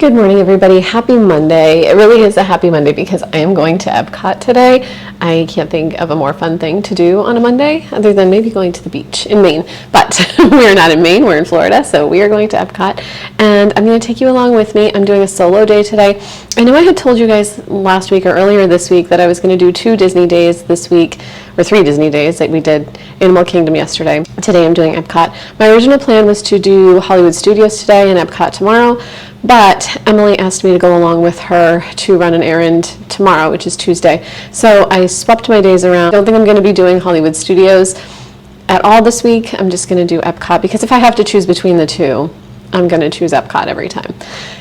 Good morning, everybody. Happy Monday. It really is a happy Monday because I am going to Epcot today. I can't think of a more fun thing to do on a Monday other than maybe going to the beach in Maine. But we are not in Maine, we're in Florida, so we are going to Epcot. And I'm going to take you along with me. I'm doing a solo day today. I know I had told you guys last week or earlier this week that I was going to do 2 Disney days this week, or 3 Disney days. Like we did Animal Kingdom yesterday. Today I'm doing Epcot. My original plan was to do Hollywood Studios today and Epcot tomorrow. But Emily asked me to go along with her to run an errand tomorrow, which is Tuesday. So I swapped my days around. I don't think I'm going to be doing Hollywood Studios at all this week. I'm just going to do Epcot because if I have to choose between the two, I'm going to choose Epcot every time.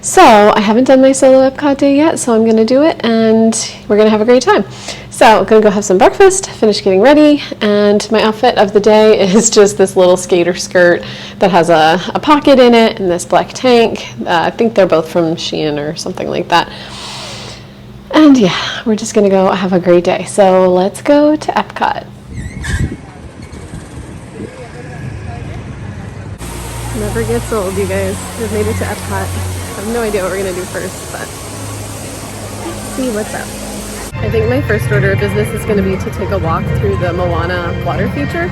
So I haven't done my solo Epcot day yet, so I'm going to do it and we're going to have a great time. So I'm going to go have some breakfast, finish getting ready, and my outfit of the day is just this little skater skirt that has a pocket in it and this black tank. I think they're both from Shein or something like that. And yeah, we're just going to go have a great day. So let's go to Epcot. Never gets old, you guys. We've made it to Epcot. I have no idea what we're going to do first, but let's see what's up. I think my first order of business is going to be to take a walk through the Moana water feature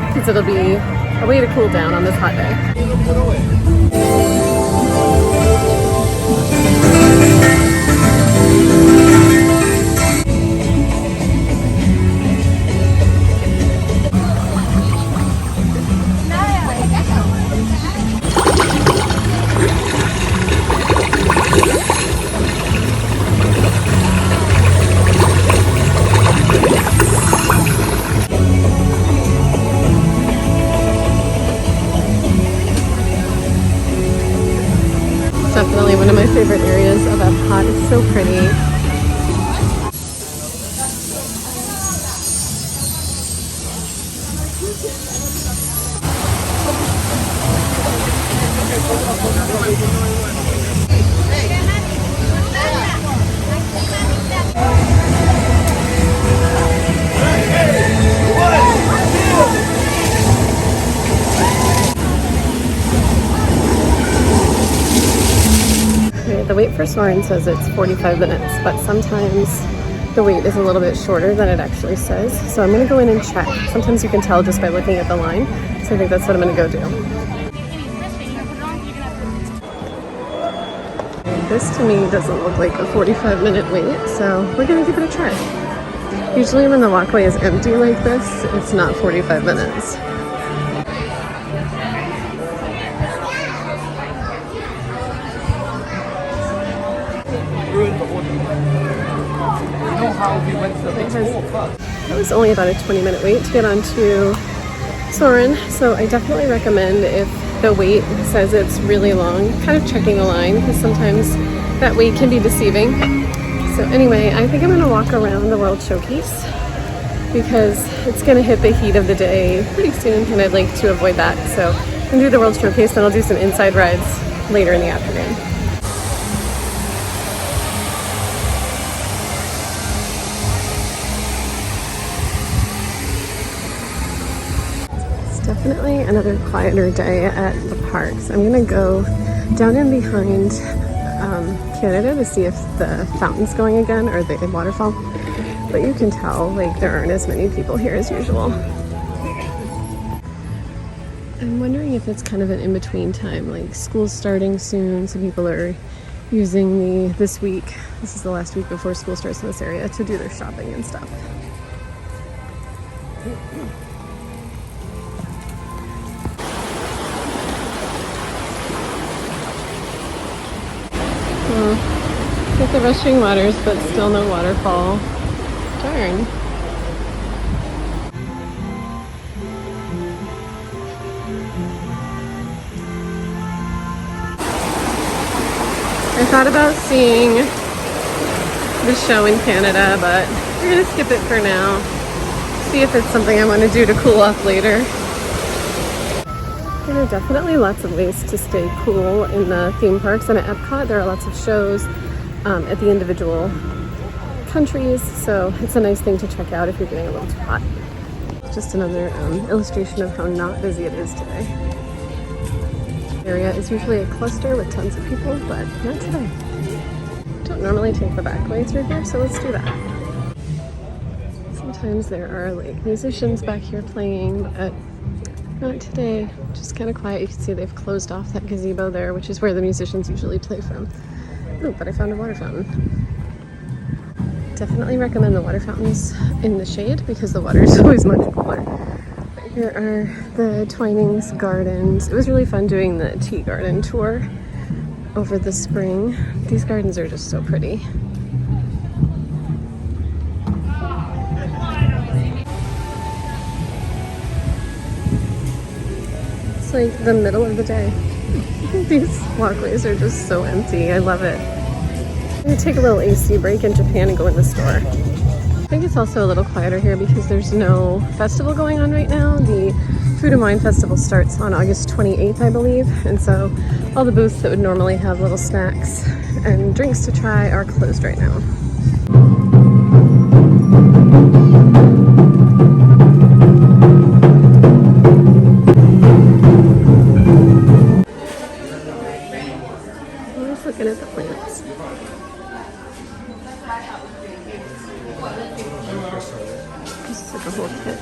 because it'll be a way to cool down on this hot day. Definitely one of my favorite areas of Epcot. It's so pretty. The wait for Soarin' says it's 45 minutes, but sometimes the wait is a little bit shorter than it actually says. So I'm going to go in and check. Sometimes you can tell just by looking at the line. So I think that's what I'm going to go do. This to me doesn't look like a 45-minute wait, so we're going to give it a try. Usually when the walkway is empty like this, it's not 45 minutes. It was only about a 20-minute wait to get onto Soarin', so I definitely recommend if the wait says it's really long, kind of checking the line because sometimes that wait can be deceiving. So anyway, I think I'm going to walk around the World Showcase because it's going to hit the heat of the day pretty soon and I'd like to avoid that. So I'm going to do the World Showcase, then I'll do some inside rides later in the afternoon. Definitely another quieter day at the parks. I'm gonna go down in behind Canada to see if the fountain's going again or the waterfall. But you can tell like there aren't as many people here as usual. I'm wondering if it's kind of an in-between time, like school's starting soon, so people are using this week. This is the last week before school starts in this area to do their shopping and stuff. Get the rushing waters, but still no waterfall. Darn. I thought about seeing the show in Canada, but we're gonna skip it for now. See if it's something I want to do to cool off later. There are definitely lots of ways to stay cool in the theme parks, and at Epcot there are lots of shows at the individual countries, so it's a nice thing to check out if you're getting a little too hot. Just another illustration of how not busy it is today. area is usually a cluster with tons of people, but not today. Don't normally take the back way through here, so let's do that. Sometimes there are like musicians back here playing, but not today. Just kind of quiet. You can see they've closed off that gazebo there, which is where the musicians usually play from. Oh, but I found a water fountain. Definitely recommend the water fountains in the shade because the water is always much cooler. But here are the Twinings gardens. It was really fun doing the tea garden tour over the spring. These gardens are just so pretty. It's like the middle of the day. These walkways are just so empty. I love it. I'm gonna take a little AC break in Japan and go in the store. I think it's also a little quieter here because there's no festival going on right now. The Food and Wine Festival starts on August 28th, I believe. And so all the booths that would normally have little snacks and drinks to try are closed right now. I'm just looking at the plants. This is like a whole kit.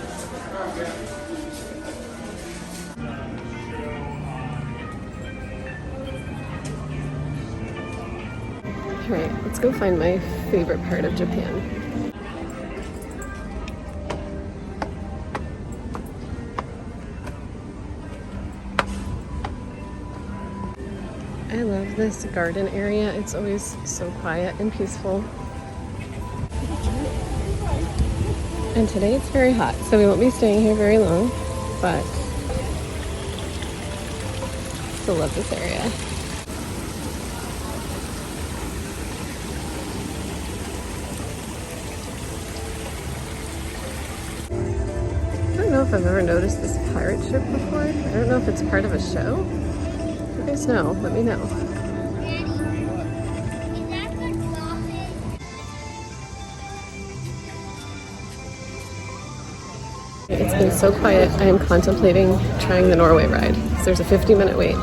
Alright, let's go find my favorite part of Japan. I love this garden area. It's always so quiet and peaceful. And today it's very hot, so we won't be staying here very long, but still love this area. I don't know if I've ever noticed this pirate ship before. I don't know if it's part of a show. If you guys know, let me know. It's been so quiet, I am contemplating trying the Norway ride. There's a 50-minute wait,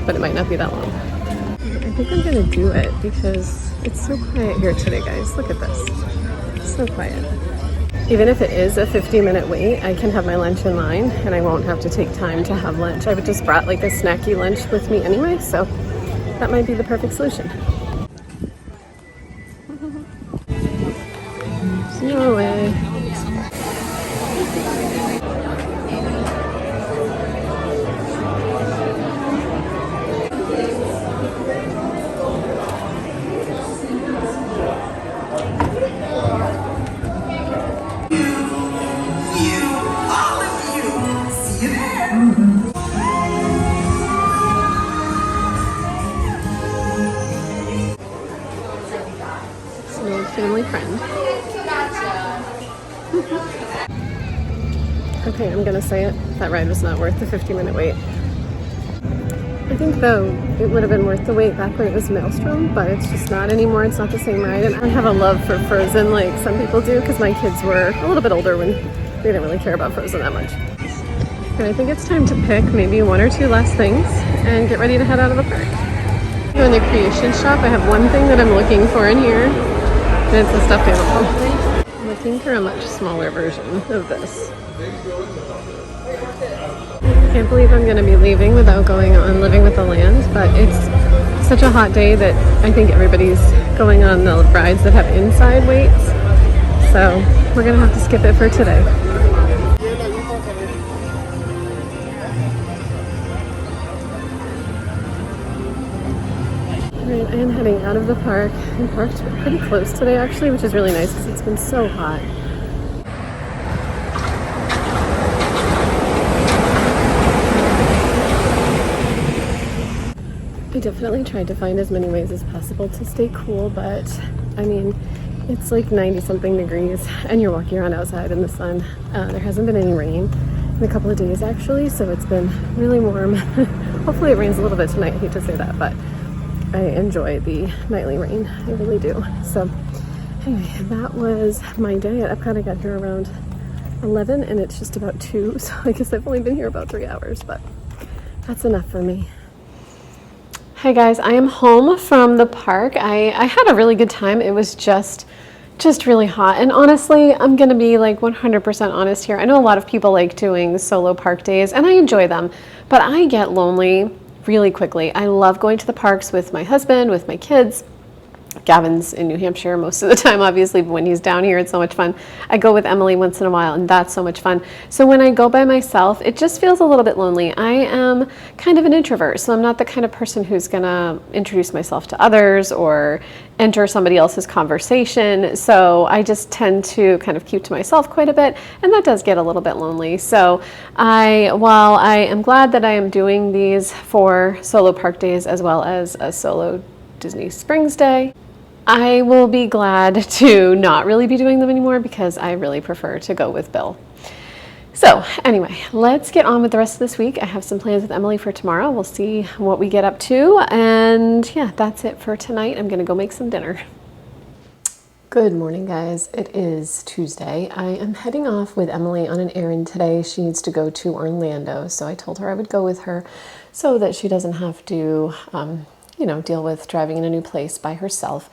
but it might not be that long. I think I'm gonna do it because it's so quiet here today, guys. Look at this. It's so quiet. Even if it is a 50-minute wait, I can have my lunch in line and I won't have to take time to have lunch. I would just brought like a snacky lunch with me anyway, so that might be the perfect solution. It's Norway. Family friend. Okay, I'm gonna say it. That ride was not worth the 50-minute wait. I think though it would have been worth the wait back when it was Maelstrom, but it's just not anymore. It's not the same ride. And I have a love for Frozen like some people do because my kids were a little bit older when they didn't really care about Frozen that much. And I think it's time to pick maybe one or two last things and get ready to head out of the park. In the creation shop, I have one thing that I'm looking for in here. And it's a stuffed animal. I'm looking for a much smaller version of this. I can't believe I'm going to be leaving without going on Living with the Land, but it's such a hot day that I think everybody's going on the rides that have inside waits. So we're going to have to skip it for today. I am heading out of the park. I'm parked pretty close today actually, which is really nice because it's been so hot. I definitely tried to find as many ways as possible to stay cool, but I mean, it's like 90 something degrees and you're walking around outside in the sun. There hasn't been any rain in a couple of days actually, so it's been really warm. Hopefully it rains a little bit tonight. I hate to say that, but I enjoy the nightly rain. I really do. So anyway, that was my day at Epcot. I got here around 11 and it's just about 2, so I guess I've only been here about 3 hours, but that's enough for me. Hi guys, I am home from the park. I had a really good time. It was just really hot. And honestly, I'm gonna be like 100% honest here. I know a lot of people like doing solo park days and I enjoy them, but I get lonely really quickly. I love going to the parks with my husband, with my kids. Gavin's in New Hampshire most of the time, obviously, but when he's down here, it's so much fun. I go with Emily once in a while, and that's so much fun. So when I go by myself, it just feels a little bit lonely. I am kind of an introvert, so I'm not the kind of person who's gonna introduce myself to others or enter somebody else's conversation. So I just tend to kind of keep to myself quite a bit, and that does get a little bit lonely. So while I am glad that I am doing these 4 solo park days as well as a solo Disney Springs day, I will be glad to not really be doing them anymore because I really prefer to go with Bill. So anyway, let's get on with the rest of this week. I have some plans with Emily for tomorrow. We'll see what we get up to. And yeah, that's it for tonight. I'm gonna go make some dinner. Good morning, guys. It is Tuesday. I am heading off with Emily on an errand today. She needs to go to Orlando. So I told her I would go with her so that she doesn't have to deal with driving in a new place by herself.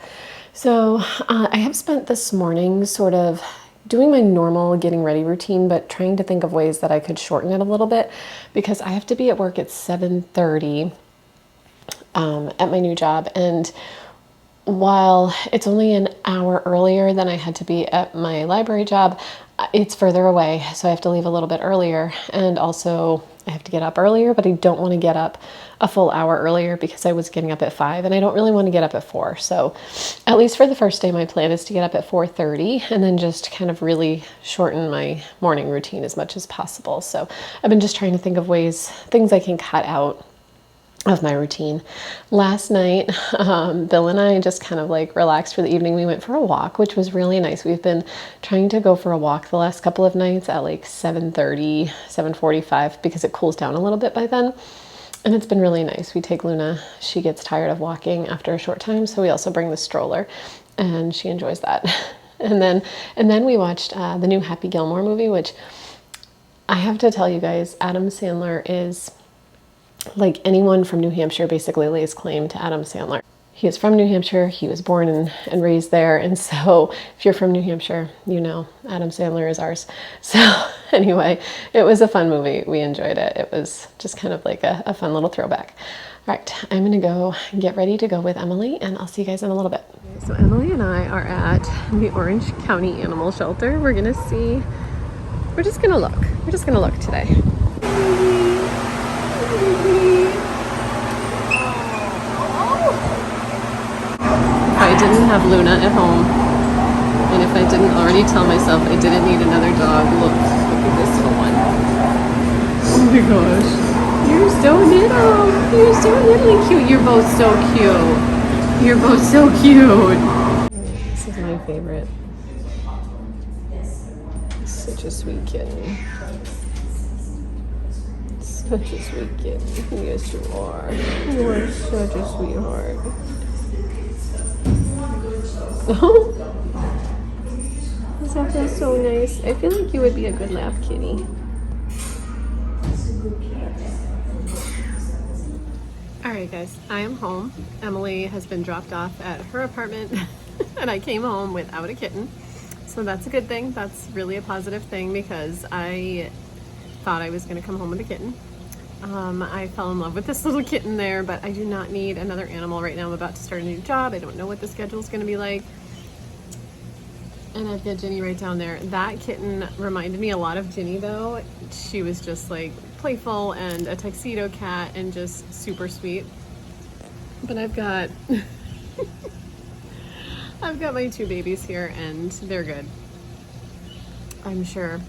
So I have spent this morning sort of doing my normal getting ready routine, but trying to think of ways that I could shorten it a little bit because I have to be at work at 7:30 at my new job. And while it's only an hour earlier than I had to be at my library job, it's further away, so I have to leave a little bit earlier. And also I have to get up earlier, but I don't want to get up a full hour earlier because I was getting up at 5 and I don't really want to get up at 4. So at least for the first day, my plan is to get up at 4:30 and then just kind of really shorten my morning routine as much as possible. So I've been just trying to think of things I can cut out of my routine. Last night, Bill and I just kind of like relaxed for the evening. We went for a walk, which was really nice. We've been trying to go for a walk the last couple of nights at like 7:30, 7:45 because it cools down a little bit by then. And it's been really nice. We take Luna. She gets tired of walking after a short time, so we also bring the stroller and she enjoys that. And then we watched the new Happy Gilmore movie, which I have to tell you guys, Adam Sandler is like anyone from New Hampshire basically lays claim to Adam Sandler. He is from New Hampshire. He was born and raised there. And so if you're from New Hampshire, you know Adam Sandler is ours. So anyway, it was a fun movie. We enjoyed it. It was just kind of like a fun little throwback. All right, I'm gonna go get ready to go with Emily and I'll see you guys in a little bit. So Emily and I are at the Orange County Animal Shelter. We're just gonna look today. If I didn't have Luna at home, and if I didn't already tell myself I didn't need another dog, look at this one. Oh my gosh. You're so little. You're so little and cute. You're both so cute. You're both so cute. This is my favorite. Such a sweet kitten. Such a sweet kitten. Yes, you are. You are such a sweetheart. Oh, that feels so nice. I feel like you would be a good lap kitty. All right, guys, I am home. Emily has been dropped off at her apartment and I came home without a kitten. So that's a good thing. That's really a positive thing because I thought I was going to come home with a kitten. I fell in love with this little kitten there, but I do not need another animal right now. I'm about to start a new job. I don't know what the schedule is going to be like. And I've got Ginny right down there. That kitten reminded me a lot of Ginny though. She was just like playful and a tuxedo cat and just super sweet. But I've got I've got my 2 babies here and they're good. I'm sure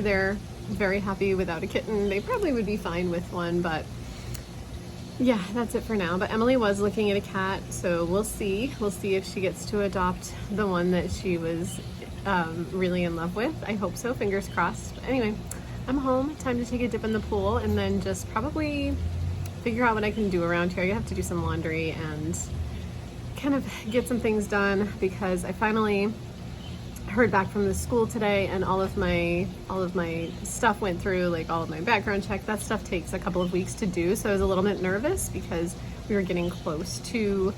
they're very happy without a kitten. They probably would be fine with one, but yeah, that's it for now. But Emily was looking at a cat, so we'll see if she gets to adopt the one that she was really in love with. I hope so, fingers crossed. But anyway, I'm home. Time to take a dip in the pool and then just probably figure out what I can do around here. I have to do some laundry and kind of get some things done because I finally heard back from the school today and all of my stuff went through, like all of my background check. That stuff takes a couple of weeks to do, so I was a little bit nervous because we were getting close to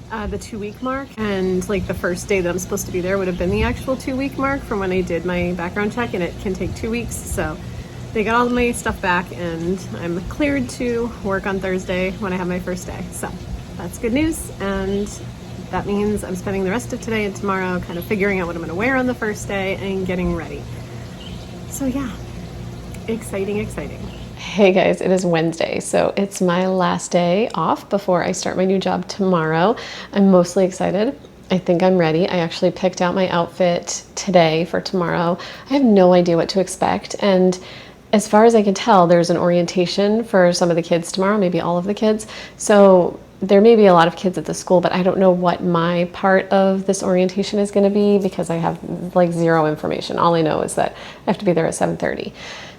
the 2-week mark, and like the first day that I'm supposed to be there would have been the actual 2-week mark from when I did my background check, and it can take 2 weeks. So they got all of my stuff back, and I'm cleared to work on Thursday when I have my first day. So that's good news, and that means I'm spending the rest of today and tomorrow kind of figuring out what I'm going to wear on the first day and getting ready. So yeah, exciting, exciting. Hey guys, it is Wednesday, so it's my last day off before I start my new job tomorrow. I'm mostly excited. I think I'm ready. I actually picked out my outfit today for tomorrow. I have no idea what to expect, and as far as I can tell, there's an orientation for some of the kids tomorrow, maybe all of the kids. So there may be a lot of kids at the school, but I don't know what my part of this orientation is going to be because I have like zero information. All I know is that I have to be there at 7:30.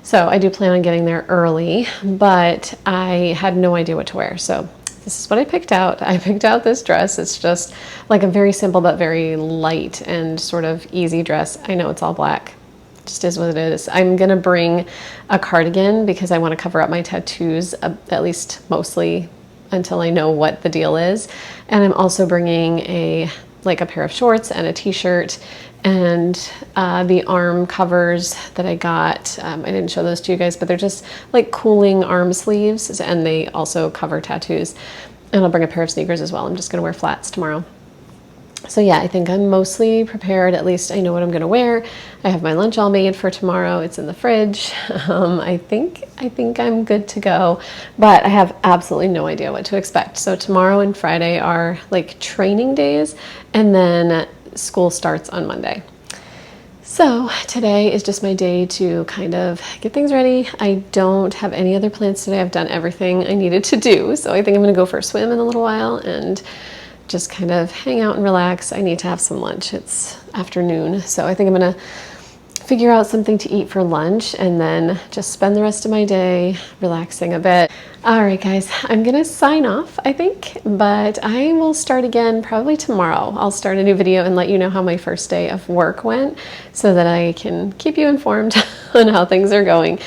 So I do plan on getting there early, but I had no idea what to wear. So this is what I picked out. I picked out this dress. It's just like a very simple but very light and sort of easy dress. I know it's all black. Just is what it is. I'm gonna bring a cardigan because I want to cover up my tattoos, at least mostly until I know what the deal is. And I'm also bringing a pair of shorts and a t-shirt and the arm covers that I got. I didn't show those to you guys, but they're just like cooling arm sleeves, and they also cover tattoos. And I'll bring a pair of sneakers as well. I'm just gonna wear flats tomorrow. So yeah, I think I'm mostly prepared. At least I know what I'm gonna wear. I have my lunch all made for tomorrow. It's in the fridge. I think I'm good to go, but I have absolutely no idea what to expect. So tomorrow and Friday are like training days, and then school starts on Monday. So today is just my day to kind of get things ready. I don't have any other plans today. I've done everything I needed to do. So I think I'm gonna go for a swim in a little while and just kind of hang out and relax. I need to have some lunch. It's afternoon, so I think I'm gonna figure out something to eat for lunch and then just spend the rest of my day relaxing a bit. All right, guys, I'm gonna sign off, I think, but I will start again probably tomorrow. I'll start a new video and let you know how my first day of work went so that I can keep you informed on how things are going.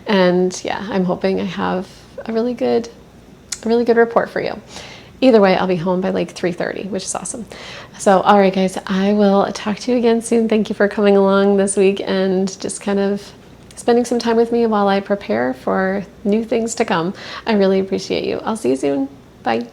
And yeah, I'm hoping I have a really good report for you. Either way, I'll be home by like 3:30, which is awesome. So, all right, guys, I will talk to you again soon. Thank you for coming along this week and just kind of spending some time with me while I prepare for new things to come. I really appreciate you. I'll see you soon. Bye.